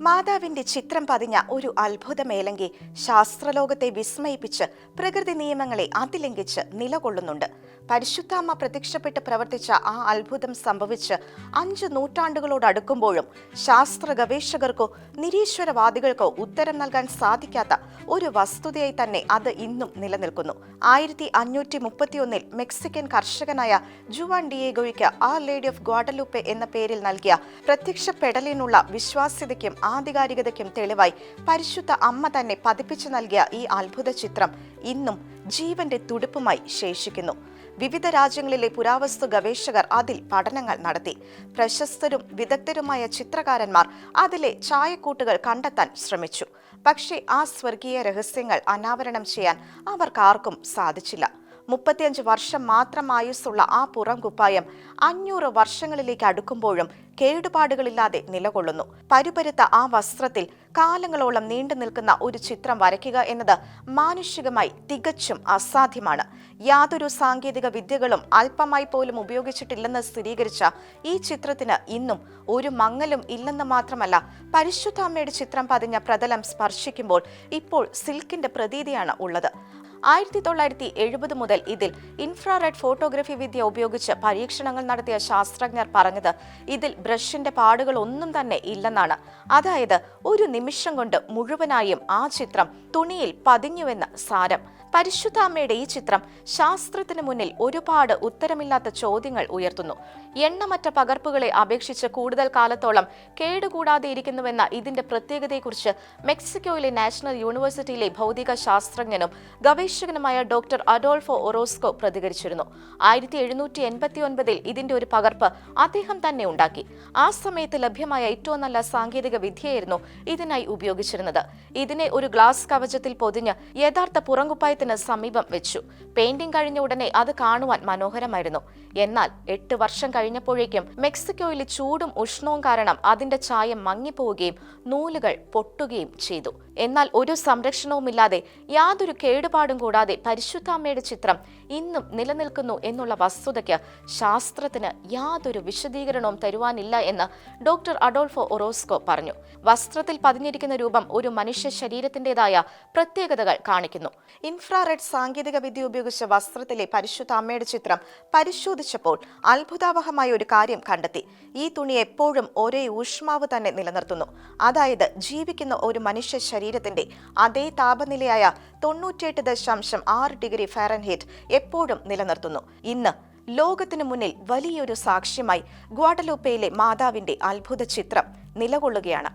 മാതാവിന്റെ ചിത്രം പതിഞ്ഞ ഒരു അത്ഭുത മേലങ്കി ശാസ്ത്രലോകത്തെ വിസ്മയിപ്പിച്ച് പ്രകൃതി നിയമങ്ങളെ അതിലംഘിച്ച് നിലകൊള്ളുന്നുണ്ട്. പരിശുദ്ധാമ്മ പ്രത്യക്ഷപ്പെട്ട് പ്രവർത്തിച്ച ആ അത്ഭുതം സംഭവിച്ച് 5 നൂറ്റാണ്ടുകളോടടുക്കുമ്പോഴും ശാസ്ത്ര ഗവേഷകർക്കോ നിരീശ്വരവാദികൾക്കോ ഉത്തരം നൽകാൻ സാധിക്കാത്ത ഒരു വസ്തുതയായി തന്നെ അത് ഇന്നും നിലനിൽക്കുന്നു. 1531 മെക്സിക്കൻ കർഷകനായ ജുവാൻ ഡിയേഗോയ്ക്ക് ആർ ലേഡി ഓഫ് ഗ്വാഡലൂപ്പെ എന്ന പേരിൽ നൽകിയ പ്രത്യക്ഷപ്പെടലിനുള്ള വിശ്വാസ്യതയ്ക്കും ആധികാരികതയ്ക്കും തെളിവായി പരിശുദ്ധ അമ്മ തന്നെ പതിപ്പിച്ചു നൽകിയ ഈ അത്ഭുത ചിത്രം ഇന്നും ജീവന്റെ തുടിപ്പുമായി ശേഷിക്കുന്നു. വിവിധ രാജ്യങ്ങളിലെ പുരാവസ്തു ഗവേഷകർ അതിൽ പഠനങ്ങൾ നടത്തി. പ്രശസ്തരും വിദഗ്ധരുമായ ചിത്രകാരന്മാർ അതിലെ ചായക്കൂട്ടുകൾ കണ്ടെത്താൻ ശ്രമിച്ചു. പക്ഷേ ആ സ്വർഗീയ രഹസ്യങ്ങൾ അനാവരണം ചെയ്യാൻ അവർക്കാർക്കും സാധിച്ചില്ല. 35 വർഷം മാത്രം ആയുസ്സുള്ള ആ പുറം കുപ്പായം 500 വർഷങ്ങളിലേക്ക് അടുക്കുമ്പോഴും കേടുപാടുകളില്ലാതെ നിലകൊള്ളുന്നു. പരുപരുത്ത ആ വസ്ത്രത്തിൽ കാലങ്ങളോളം നീണ്ടു നിൽക്കുന്ന ഒരു ചിത്രം വരയ്ക്കുക എന്നത് മാനുഷികമായി തികച്ചും അസാധ്യമാണ്. യാതൊരു സാങ്കേതിക വിദ്യകളും അല്പമായി പോലും ഉപയോഗിച്ചിട്ടില്ലെന്ന് സ്ഥിരീകരിച്ച ഈ ചിത്രത്തിന് ഇന്നും ഒരു മങ്ങലും ഇല്ലെന്ന് മാത്രമല്ല, പരിശുദ്ധ അമ്മയുടെ ചിത്രം പതിഞ്ഞ പ്രതലം സ്പർശിക്കുമ്പോൾ ഇപ്പോൾ സിൽക്കിന്റെ പ്രതീതിയാണ് ഉള്ളത്. 1970 മുതൽ ഇതിൽ ഇൻഫ്രാറെഡ് ഫോട്ടോഗ്രഫി വിദ്യ ഉപയോഗിച്ച് പരീക്ഷണങ്ങൾ നടത്തിയ ശാസ്ത്രജ്ഞർ പറഞ്ഞത് ഇതിൽ ബ്രഷിന്റെ പാടുകൾ ഒന്നും തന്നെ ഇല്ലെന്നാണ്. അതായത് ഒരു നിമിഷം കൊണ്ട് മുഴുവനായും ആ ചിത്രം തുണിയിൽ പതിഞ്ഞുവെന്ന് സാരം. പരിശുദ്ധ അമ്മയുടെ ഈ ചിത്രം ശാസ്ത്രത്തിന് മുന്നിൽ ഒരുപാട് ഉത്തരമില്ലാത്ത ചോദ്യങ്ങൾ ഉയർത്തുന്നു. എണ്ണമറ്റ പകർപ്പുകളെ അപേക്ഷിച്ച് കൂടുതൽ കാലത്തോളം കേടുകൂടാതെ ഇരിക്കുന്നുവെന്ന ഇതിന്റെ പ്രത്യേകതയെക്കുറിച്ച് മെക്സിക്കോയിലെ നാഷണൽ യൂണിവേഴ്സിറ്റിയിലെ ഭൗതിക ശാസ്ത്രജ്ഞനും ഗവേഷകനുമായ ഡോക്ടർ അഡോൾഫോ ഒറോസ്കോ പ്രതികരിച്ചിരുന്നു. 1789 ഇതിന്റെ ഒരു പകർപ്പ് അദ്ദേഹം തന്നെ ഉണ്ടാക്കി. ആ സമയത്ത് ലഭ്യമായ ഏറ്റവും നല്ല സാങ്കേതിക വിദ്യയായിരുന്നു ഇതിനായി ഉപയോഗിച്ചിരുന്നത്. ഇതിനെ ഒരു ഗ്ലാസ് കവചത്തിൽ പൊതിഞ്ഞ് യഥാർത്ഥ പുറംകുപ്പായത്തിന് സമീപം വെച്ചു. പെയിന്റിംഗ് കഴിഞ്ഞ ഉടനെ അത് കാണുവാൻ മനോഹരമായിരുന്നു. എന്നാൽ 8 വർഷം കഴിഞ്ഞപ്പോഴേക്കും മെക്സിക്കോയിലെ ചൂടും ഉഷ്ണവും കാരണം അതിന്റെ ചായം മങ്ങിപ്പോവുകയും നൂലുകൾ പൊട്ടുകയും ചെയ്തു. എന്നാൽ ഒരു സംരക്ഷണവുമില്ലാതെ യാതൊരു കേടുപാടും കൂടാതെ പരിശുദ്ധ അമ്മയുടെ ചിത്രം ഇന്നും നിലനിൽക്കുന്നു എന്നുള്ള വസ്തുതയ്ക്ക് ശാസ്ത്രത്തിന് യാതൊരു വിശദീകരണവും തരുവാനില്ല എന്ന് ഡോക്ടർ അഡോൾഫോ ഒറോസ്കോ പറഞ്ഞു. വസ്ത്രത്തിൽ പതിഞ്ഞിരിക്കുന്ന രൂപം ഒരു മനുഷ്യ ശരീരത്തിൻ്റെതായ പ്രത്യേകതകൾ കാണിക്കുന്നു. ഇൻഫ്രാറെഡ് സാങ്കേതിക വിദ്യ ഉപയോഗിച്ച വസ്ത്രത്തിലെ പരിശുദ്ധ അമ്മയുടെ ചിത്രം പരിശോധിച്ചപ്പോൾ അത്ഭുതാവഹമായ ഒരു കാര്യം കണ്ടെത്തി. ഈ തുണി എപ്പോഴും ഒരേ ഊഷ്മാവ് തന്നെ നിലനിർത്തുന്നു. അതായത് ജീവിക്കുന്ന ഒരു മനുഷ്യ ശരീരത്തിന്റെ അതേ താപനിലയായ 98.6 ഡിഗ്രി ഫാരൻഹീറ്റ് എപ്പോഴും നിലനിർത്തുന്നു. ഇന്ന് ലോകത്തിനു മുന്നിൽ വലിയൊരു സാക്ഷ്യമായി ഗ്വാഡലൂപ്പയിലെ മാതാവിന്റെ അത്ഭുത ചിത്രം നിലകൊള്ളുകയാണ്.